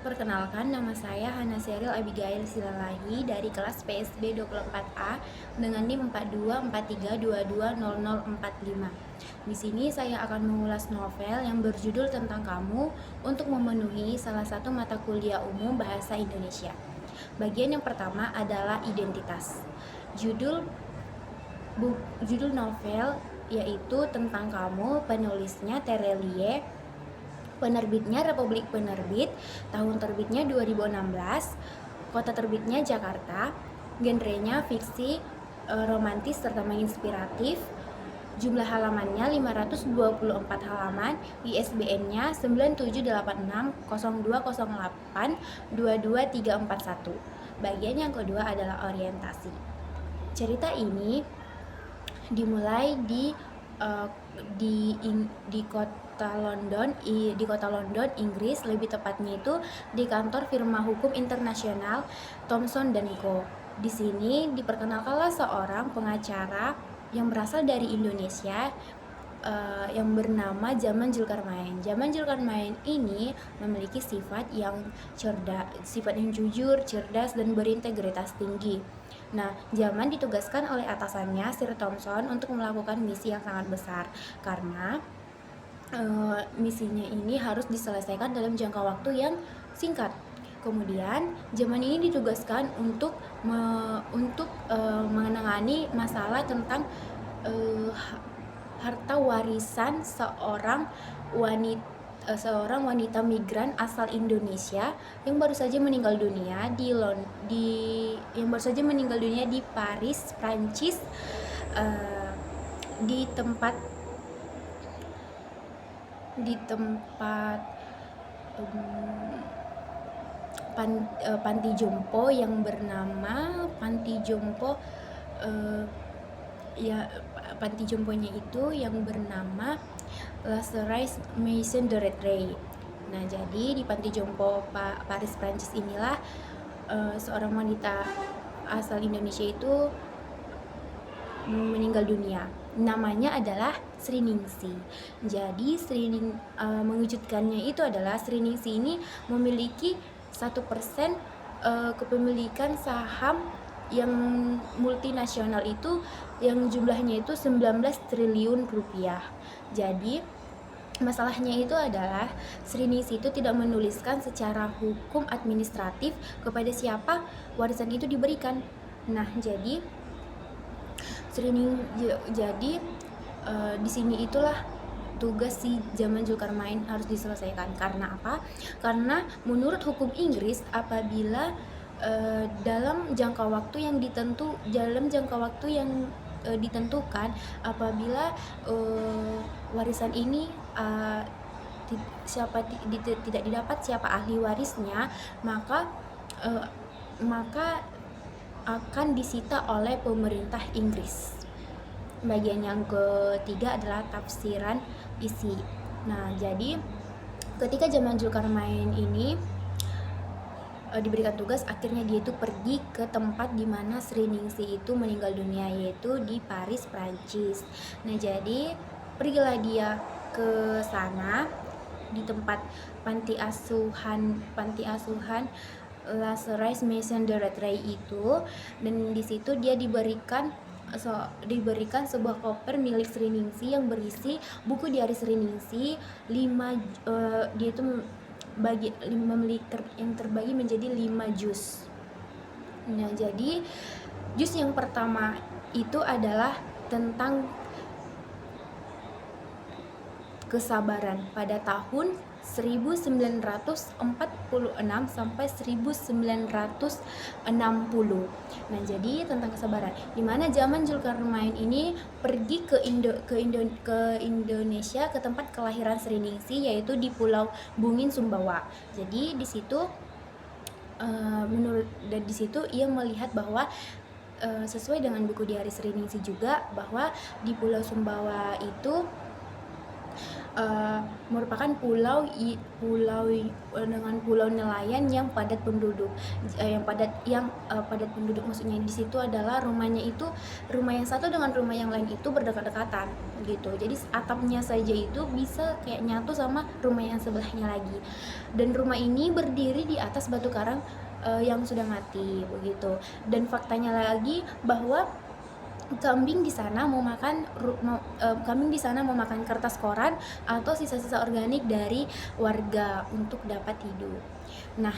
Perkenalkan, nama saya Hana Seril Abigail Silalahi dari kelas PSB 24A dengan NIM 4243220045. Di sini saya akan mengulas novel yang berjudul Tentang Kamu untuk memenuhi salah satu mata kuliah umum bahasa Indonesia. Bagian yang pertama adalah identitas. Judul novel yaitu Tentang Kamu, penulisnya Terelie, penerbitnya Republik Penerbit, tahun terbitnya 2016, kota terbitnya Jakarta, genrenya fiksi, romantis serta menginspiratif, jumlah halamannya 524 halaman, ISBN-nya 978602082241. Bagian yang kedua adalah orientasi. Cerita ini dimulai di kota London, Inggris, lebih tepatnya itu di kantor firma hukum internasional Thomson dan Co. Di sini diperkenalkanlah seorang pengacara yang berasal dari Indonesia yang bernama Jaman Zulkarnain. Jaman Zulkarnain ini memiliki sifat yang jujur, cerdas, dan berintegritas tinggi. Nah, Jaman ditugaskan oleh atasannya Sir Thompson untuk melakukan misi yang sangat besar karena misinya ini harus diselesaikan dalam jangka waktu yang singkat. Kemudian Jaman ini ditugaskan untuk menangani masalah tentang harta warisan seorang wanita migran asal Indonesia yang baru saja meninggal dunia di Paris, Prancis, di tempat panti jompo yang bernama panti jompo panti jomponya itu yang bernama Lazarus Maison de Retray. Nah, jadi di panti jompo Paris, Prancis inilah seorang wanita asal Indonesia itu meninggal dunia. Namanya adalah Sri Ningsi. Jadi mengejutkannya itu adalah Sri Ningsi ini memiliki 1% kepemilikan saham yang multinasional itu yang jumlahnya itu 19 triliun rupiah. Jadi masalahnya itu adalah Sri Ningsi itu tidak menuliskan secara hukum administratif kepada siapa warisan itu diberikan. Nah, jadi di sini itulah tugas si Jaman Zulkarnain harus diselesaikan. Karena apa? Karena menurut hukum Inggris, apabila dalam jangka waktu yang ditentukan, apabila warisan ini tidak didapat siapa ahli warisnya, maka akan disita oleh pemerintah Inggris. Bagian yang ketiga adalah tafsiran isi. Nah, jadi ketika Jaman Zulkarnain ini diberikan tugas, akhirnya dia itu pergi ke tempat di mana Sri Ningsi itu meninggal dunia, yaitu di Paris, Prancis. Nah, jadi pergilah dia ke sana di tempat panti asuhan Lazarus Maison de Retray itu, dan di situ dia diberikan sebuah koper milik Sri Ningsi yang berisi buku diari Sri Ningsi. Dia itu yang terbagi menjadi 5 juz. Nah, jadi juz yang pertama itu adalah tentang kesabaran pada tahun 1946 sampai 1960. Nah, jadi tentang kesabaran, di mana Jaman Zulkarnain ini pergi ke Indonesia, ke tempat kelahiran Sri Ningsi, yaitu di Pulau Bungin, Sumbawa. Jadi di situ di situ ia melihat bahwa sesuai dengan buku diari Sri Ningsi juga, bahwa di Pulau Sumbawa itu merupakan dengan pulau nelayan yang padat penduduk. Padat penduduk maksudnya di situ adalah rumahnya itu, rumah yang satu dengan rumah yang lain itu berdekat-dekatan gitu. Jadi atapnya saja itu bisa kayak nyatu sama rumah yang sebelahnya lagi. Dan rumah ini berdiri di atas batu karang yang sudah mati begitu. Dan faktanya lagi bahwa kambing di sana mau makan kertas koran atau sisa-sisa organik dari warga untuk dapat hidup. Nah,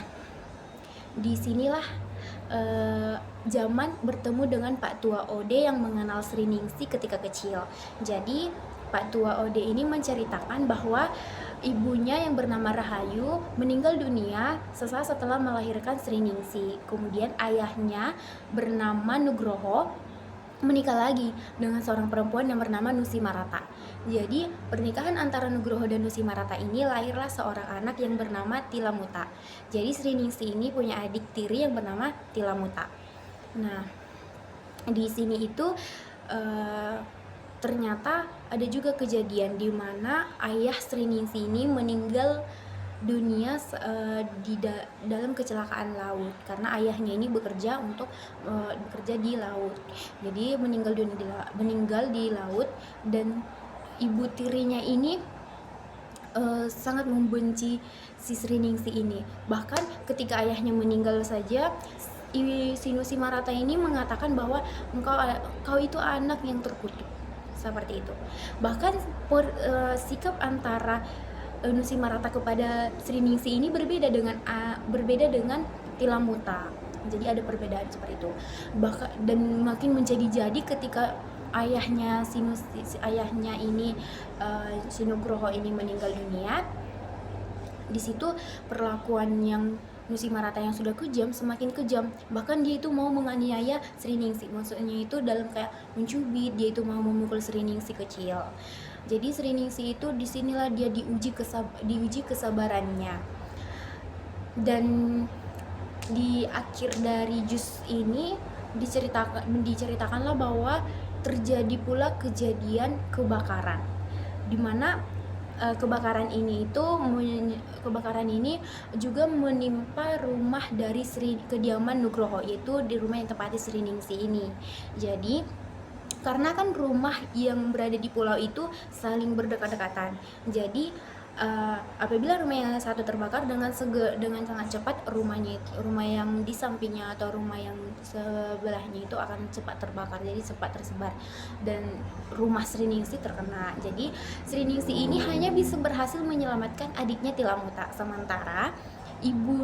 disinilah Zaman bertemu dengan Pak Tua Ode yang mengenal Sri Ningsih ketika kecil. Jadi Pak Tua Ode ini menceritakan bahwa ibunya yang bernama Rahayu meninggal dunia sesaat setelah melahirkan Sri Ningsih. Kemudian ayahnya bernama Nugroho menikah lagi dengan seorang perempuan yang bernama Nusi Marata. Jadi pernikahan antara Nugroho dan Nusi Marata ini lahirlah seorang anak yang bernama Tilamuta. Jadi Sri Ningsih ini punya adik tiri yang bernama Tilamuta. Nah, di sini itu ternyata ada juga kejadian di mana ayah Sri Ningsih ini meninggal dunia dalam kecelakaan laut karena ayahnya ini bekerja di laut. Jadi meninggal di laut, dan ibu tirinya ini sangat membenci si Sri Ningsih ini. Bahkan ketika ayahnya meninggal saja, si Nusi Marata ini mengatakan bahwa engkau itu anak yang terkutuk, seperti itu. Bahkan sikap antara Nusi Marata kepada Sri Ningsih ini berbeda dengan Tilamuta. Jadi ada perbedaan seperti itu. Dan makin menjadi-jadi ketika ayahnya si Nugroho ini meninggal dunia. Di situ perlakuan yang Nusi Marata yang sudah kejam semakin kejam. Bahkan dia itu mau menganiaya Sri Ningsih. Maksudnya itu dalam kayak mencubit, dia itu mau memukul Sri Ningsih kecil. Jadi Sri Ningsih itu disinilah dia diuji kesabarannya. Dan di akhir dari juz ini diceritakanlah bahwa terjadi pula kejadian kebakaran, di mana kebakaran ini juga menimpa rumah dari kediaman Nugroho, yaitu di rumah yang tempatnya Sri Ningsih ini. Jadi karena kan rumah yang berada di pulau itu saling berdekat-dekatan, jadi apabila rumah yang satu terbakar dengan sangat cepat, rumah yang di sampingnya atau rumah yang sebelahnya itu akan cepat terbakar, jadi cepat tersebar dan rumah Sri Ningsih terkena. Jadi Sri Ningsih ini hanya bisa berhasil menyelamatkan adiknya Tilamuta, sementara ibu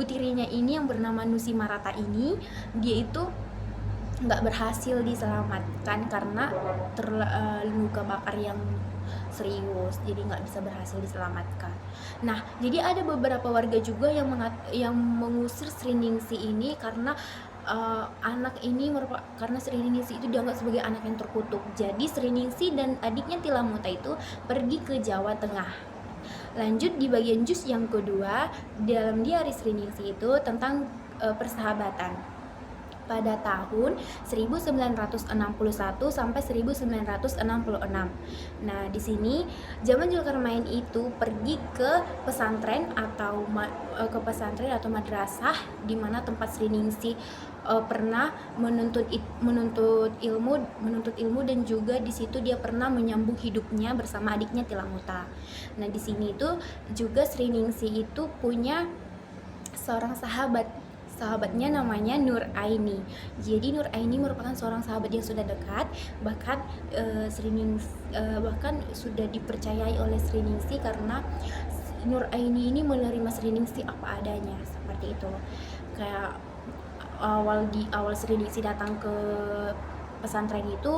tirinya ini yang bernama Nusi Marata ini, dia itu nggak berhasil diselamatkan karena luka bakar yang serius, jadi nggak bisa berhasil diselamatkan. Nah, jadi ada beberapa warga juga yang mengusir Sri Ningsih ini karena karena Sri Ningsih itu dianggap sebagai anak yang terkutuk. Jadi Sri Ningsih dan adiknya Tilamuta itu pergi ke Jawa Tengah. Lanjut di bagian juz yang kedua, dalam diari Sri Ningsih itu tentang persahabatan pada tahun 1961 sampai 1966. Nah, di sini zaman Zulkarnain itu pergi ke pesantren atau madrasah, di mana tempat Sri Ningsih pernah menuntut ilmu dan juga di situ dia pernah menyambung hidupnya bersama adiknya Tilamuta. Nah, di sini itu juga Sri Ningsih itu punya seorang sahabatnya namanya Nur Aini. Jadi Nur Aini merupakan seorang sahabat yang sudah dekat, bahkan bahkan sudah dipercayai oleh Sri Ningsih karena Nur Aini ini menerima Sri Ningsih apa adanya, seperti itu. Kayak awal Sri Ningsih datang ke pesantren itu,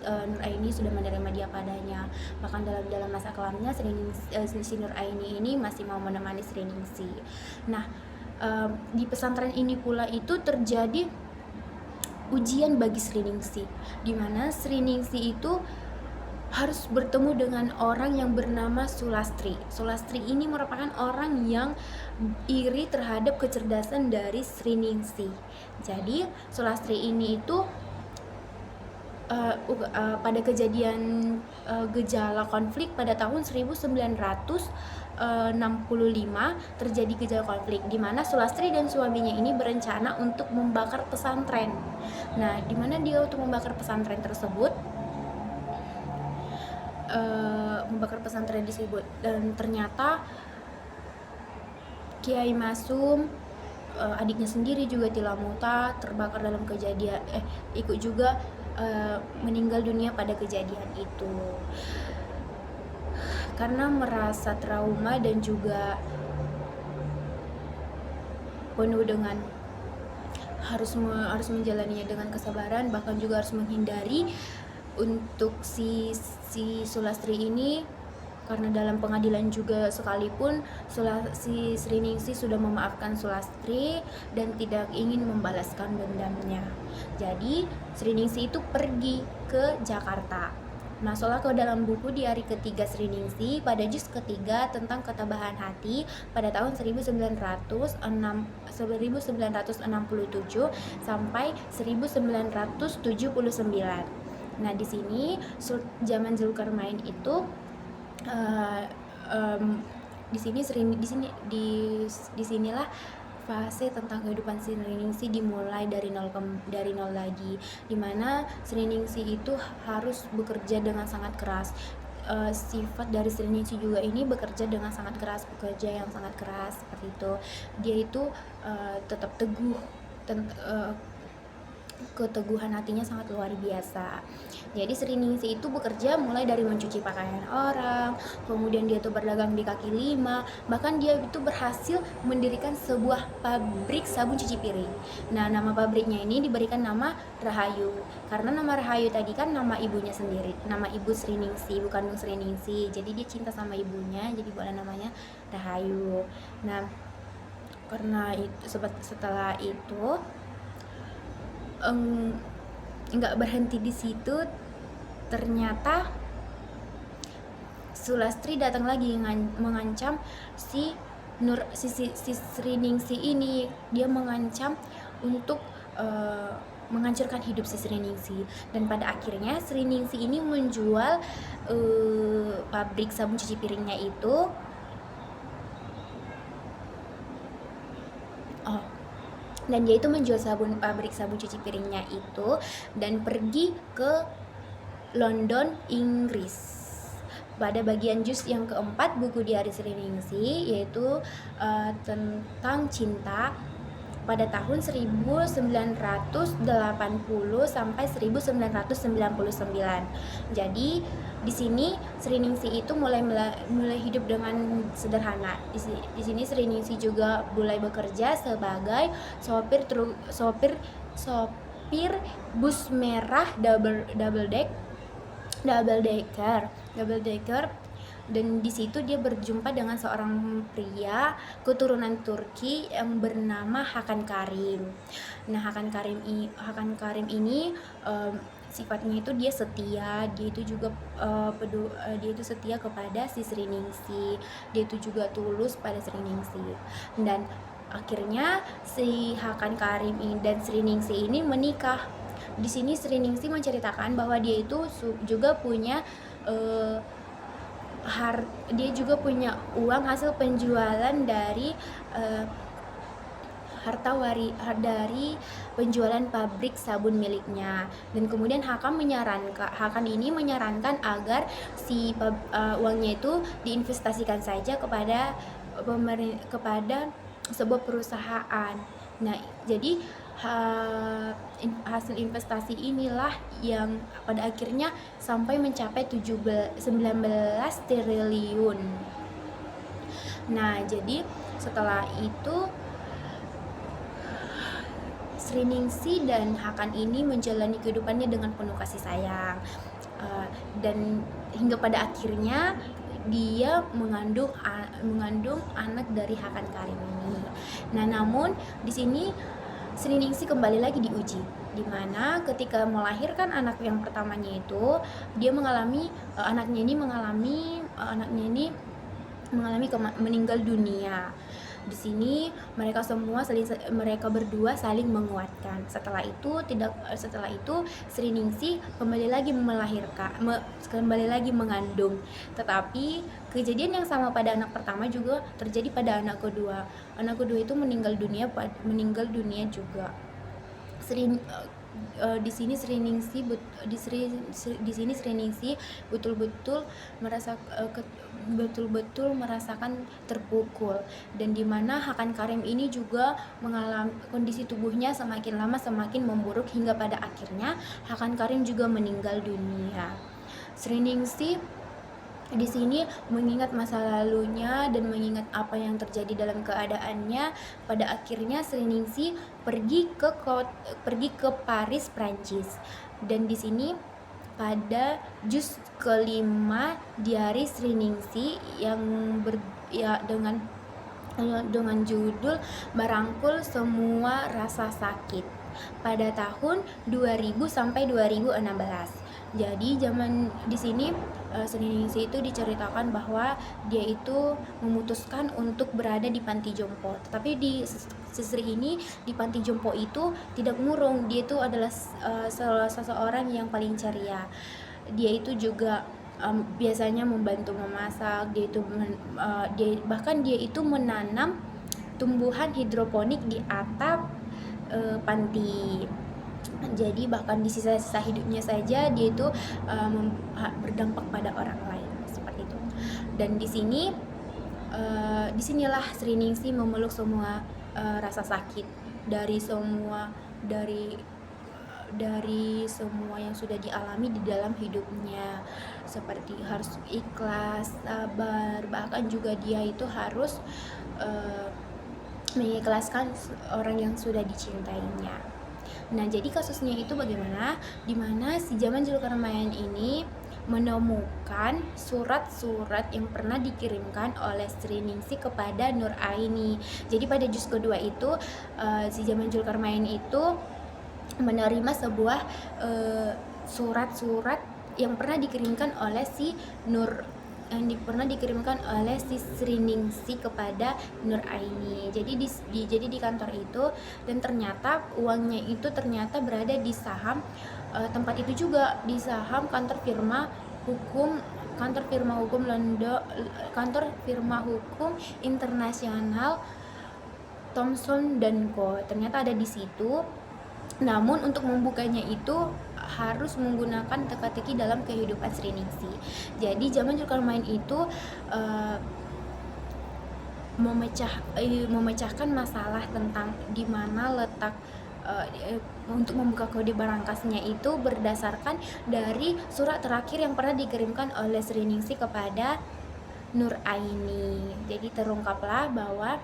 Nur Aini sudah menerima dia padanya. Bahkan dalam masa kelamnya Nur Aini ini masih mau menemani Sri Ningsih. Nah, di pesantren ini pula itu terjadi ujian bagi Sri Ningsih, di mana Sri Ningsih itu harus bertemu dengan orang yang bernama Sulastri. Sulastri ini merupakan orang yang iri terhadap kecerdasan dari Sri Ningsih. Jadi Sulastri ini itu pada kejadian gejala konflik pada tahun 1965 terjadi gejala konflik di mana Sulastri dan suaminya ini berencana untuk membakar pesantren. Nah, di mana dia untuk membakar pesantren tersebut, dan ternyata Kiai Masum, adiknya sendiri juga Tilamuta terbakar dalam kejadian ikut juga meninggal dunia pada kejadian itu karena merasa trauma dan juga penuh dengan harus menjalaninya dengan kesabaran, bahkan juga harus menghindari untuk si Sulastri ini, karena dalam pengadilan juga sekalipun si Sriningsih sudah memaafkan Sulastri dan tidak ingin membalaskan dendamnya. Jadi Sriningsih itu pergi ke Jakarta. Masuklah ke dalam buku diari ketiga Sriningsih pada juz ketiga tentang ketabahan hati pada tahun 1967 sampai 1979. Nah, di sini zaman Zulkarnain itu di sinilah fase tentang kehidupan Sriningsih dimulai dari nol lagi, dimana Sriningsih itu harus bekerja dengan sangat keras. Sifat dari Sriningsih juga ini bekerja yang sangat keras seperti itu. Dia itu tetap teguh, keteguhan hatinya sangat luar biasa. Jadi Sriningsih itu bekerja mulai dari mencuci pakaian orang, kemudian dia tuh berdagang di kaki lima, bahkan dia itu berhasil mendirikan sebuah pabrik sabun cuci piring. Nah, nama pabriknya ini diberikan nama Rahayu karena nama Rahayu tadi kan nama ibunya sendiri, nama ibu Sriningsih, ibu kandung Sriningsih. Jadi dia cinta sama ibunya, jadi boleh namanya Rahayu. Nah, karena itu setelah itu nggak berhenti di situ, ternyata Sulastri datang lagi mengancam si Sriningsih ini. Dia mengancam untuk menghancurkan hidup si Sriningsih, dan pada akhirnya Sriningsih ini menjual pabrik sabun cuci piringnya itu. Dan dia itu menjual pabrik sabun cuci piringnya itu dan pergi ke London, Inggris. Pada bagian juz yang keempat buku diari Sriningsih, yaitu tentang cinta pada tahun 1980 sampai 1999. Jadi di sini Sriningsih itu mulai hidup dengan sederhana. Di sini Sriningsih juga mulai bekerja sebagai sopir bus merah double decker, dan di situ dia berjumpa dengan seorang pria keturunan Turki yang bernama Hakan Karim. Nah, Hakan Karim ini sifatnya itu dia setia, dia itu juga dia itu setia kepada si Sriningsih, dia itu juga tulus pada Sriningsih. Dan akhirnya si Hakan Karim dan Sriningsih ini menikah. Di sini Sriningsih menceritakan bahwa dia itu juga punya dia juga punya uang hasil penjualan dari dari penjualan pabrik sabun miliknya. Dan kemudian Hakan ini menyarankan agar si uangnya itu diinvestasikan saja kepada sebuah perusahaan. Nah, jadi hasil investasi inilah yang pada akhirnya sampai mencapai 19 triliun. Nah, jadi setelah itu Sriningsih dan Hakan ini menjalani kehidupannya dengan penuh kasih sayang, dan hingga pada akhirnya dia mengandung anak dari Hakan Karim ini. Nah, namun di sini Sriningsih kembali lagi diuji, di mana ketika melahirkan anak yang pertamanya itu dia anaknya ini meninggal dunia. Di sini mereka berdua saling menguatkan. Setelah itu Sri Ningsih kembali lagi mengandung. Tetapi kejadian yang sama pada anak pertama juga terjadi pada anak kedua. Anak kedua itu meninggal dunia juga. Di sini Sri Ningsih betul-betul merasakan terpukul, dan di mana Hakan Karim ini juga mengalami kondisi tubuhnya semakin lama semakin memburuk hingga pada akhirnya Hakan Karim juga meninggal dunia. Sri Ningsih di sini mengingat masa lalunya dan mengingat apa yang terjadi dalam keadaannya. Pada akhirnya Sri Ningsih pergi ke Paris, Prancis. Dan di sini pada juz kelima diari Sri Ningsih dengan judul Merangkul Semua Rasa Sakit pada tahun 2000 sampai 2016. Jadi di sini Sri Ningsih itu diceritakan bahwa dia itu memutuskan untuk berada di panti jompo. Tetapi di sisi ini di panti jompo itu tidak murung. Dia itu adalah salah seseorang yang paling ceria. Dia itu juga biasanya membantu memasak. Dia itu menanam tumbuhan hidroponik di atap panti. Jadi bahkan di sisa-sisa hidupnya saja dia itu berdampak pada orang lain seperti itu. Dan disinilah Sri Ningsih memeluk semua rasa sakit dari semua yang sudah dialami di dalam hidupnya, seperti harus ikhlas, sabar, bahkan juga dia itu harus mengikhlaskan orang yang sudah dicintainya. Nah, jadi kasusnya itu bagaimana? Dimana si Jaman Zulkarnain ini menemukan surat-surat yang pernah dikirimkan oleh Sri Ningsih kepada Nur Aini. Jadi pada juz kedua itu si Jaman Zulkarnain itu menerima sebuah surat-surat yang pernah dikirimkan oleh Sri Ningsih kepada Nur Aini. Jadi di kantor itu, dan ternyata uangnya itu ternyata berada di saham tempat itu juga, di saham kantor firma hukum internasional Thomson dan Co. Ternyata ada di situ. Namun untuk membukanya itu harus menggunakan teka-teki dalam kehidupan Sri Ningsih. Jadi Jaman Zulkarnain itu memecahkan masalah tentang di mana letak untuk membuka kode barangkasnya itu berdasarkan dari surat terakhir yang pernah dikirimkan oleh Sri Ningsih kepada Nur Aini. Jadi terungkaplah bahwa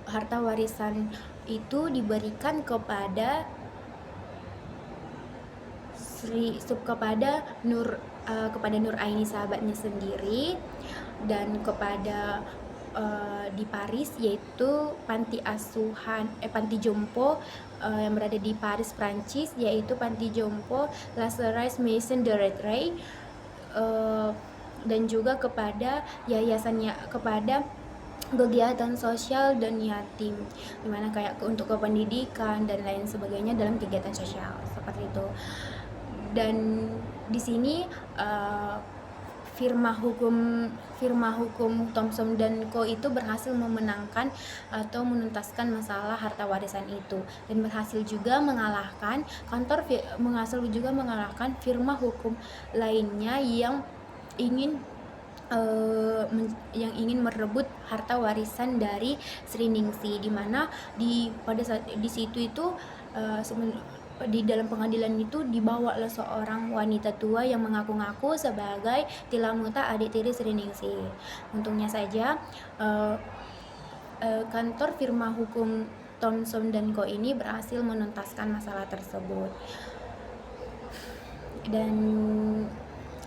harta warisan itu diberikan kepada Nur Aini sahabatnya sendiri, dan kepada di Paris, yaitu panti jompo yang berada di Paris, Prancis, yaitu panti jompo Lazare Maison de Retraite, dan juga kepada kepada kegiatan sosial dan yatim, dimana kayak untuk pendidikan dan lain sebagainya dalam kegiatan sosial seperti itu. Dan di sini firma hukum Thomson dan Co itu berhasil memenangkan atau menuntaskan masalah harta warisan itu, dan berhasil juga mengalahkan firma hukum lainnya yang ingin merebut harta warisan dari Sri Ningsih, di mana pada saat di situ itu di dalam pengadilan itu dibawalah seorang wanita tua yang mengaku-ngaku sebagai Tilamuta, adik tiri Sri Ningsih. Untungnya saja kantor firma hukum Thomson dan Co ini berhasil menuntaskan masalah tersebut. Dan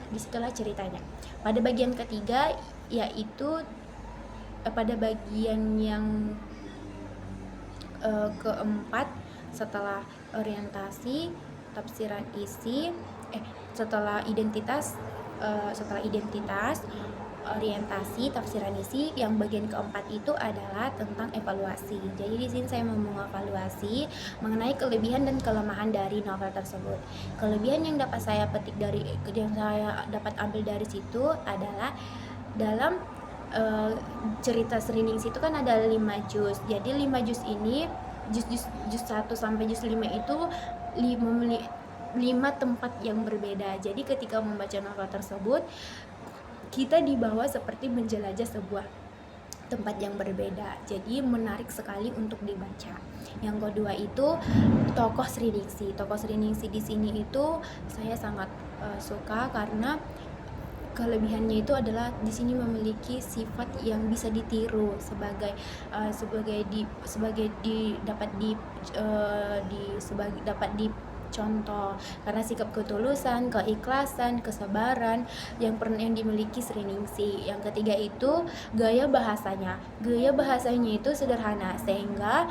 disitulah ceritanya. Pada bagian ketiga, yaitu pada bagian yang keempat, setelah orientasi, tafsiran isi, setelah identitas, orientasi tafsiran isi. Yang bagian keempat itu adalah tentang evaluasi. Jadi di sini saya mau mengevaluasi mengenai kelebihan dan kelemahan dari novel tersebut. Kelebihan yang dapat saya ambil dari situ adalah dalam cerita Sri Ningsih itu kan ada 5 juz. Jadi 5 juz ini juz 1 sampai juz 5 itu memiliki 5 tempat yang berbeda. Jadi ketika membaca novel tersebut, kita dibawa seperti menjelajah sebuah tempat yang berbeda. Jadi menarik sekali untuk dibaca. Yang kedua itu tokoh Sri Ningsih. Tokoh Sri Ningsih di sini itu saya sangat suka karena kelebihannya itu adalah di sini memiliki sifat yang bisa ditiru dapat dicontoh karena sikap ketulusan, keikhlasan, kesabaran yang dimiliki Sri Ningsih. Yang ketiga itu gaya bahasanya. Gaya bahasanya itu sederhana sehingga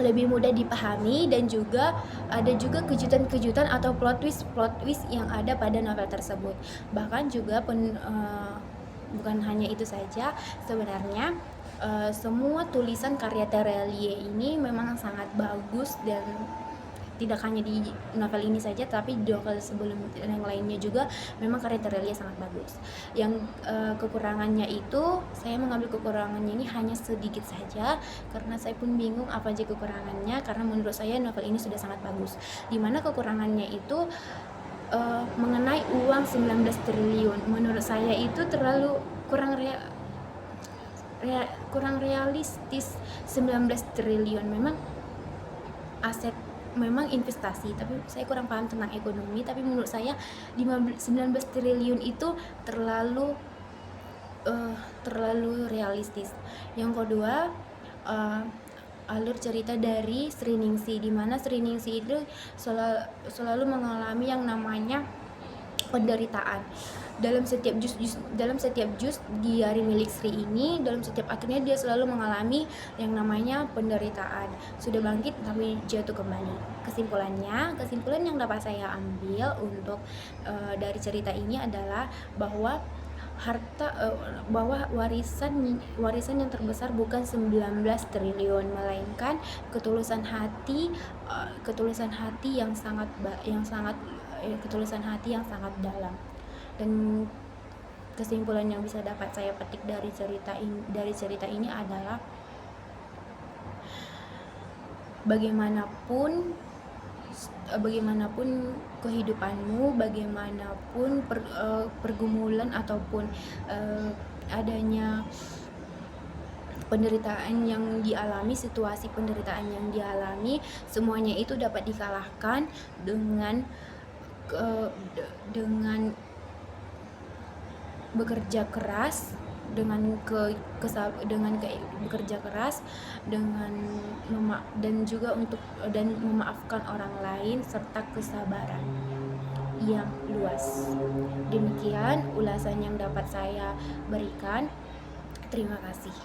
lebih mudah dipahami, dan juga ada juga kejutan-kejutan atau plot twist yang ada pada novel tersebut. Bahkan juga bukan hanya itu saja, sebenarnya semua tulisan karya Terelie ini memang sangat bagus, dan tidak hanya di novel ini saja, tapi di novel sebelum yang lainnya juga memang karya Terelie sangat bagus. Yang kekurangannya itu, saya mengambil kekurangannya ini hanya sedikit saja, karena saya pun bingung apa aja kekurangannya, karena menurut saya novel ini sudah sangat bagus. Dimana kekurangannya itu mengenai uang 19 triliun. Menurut saya itu terlalu kurang realistis. 19 triliun memang aset, memang investasi, tapi saya kurang paham tentang ekonomi. Tapi menurut saya 19 triliun itu terlalu realistis. Yang kedua, alur cerita dari Sri Ningsih, di mana Sri Ningsih itu selalu mengalami yang namanya penderitaan. Dalam setiap juz di Hari Milik Sri ini, dalam setiap akhirnya dia selalu mengalami yang namanya penderitaan. Sudah bangkit tapi jatuh kembali. Kesimpulan yang dapat saya ambil untuk dari cerita ini adalah bahwa warisan yang terbesar bukan 19 triliun, melainkan ketulusan hati yang sangat dalam. Dan kesimpulan yang bisa dapat saya petik dari cerita ini adalah bagaimanapun kehidupanmu, bagaimanapun pergumulan ataupun adanya penderitaan yang dialami, situasi penderitaan yang dialami, semuanya itu dapat dikalahkan dengan bekerja keras, dan memaafkan orang lain, serta kesabaran yang luas. Demikian ulasan yang dapat saya berikan. Terima kasih.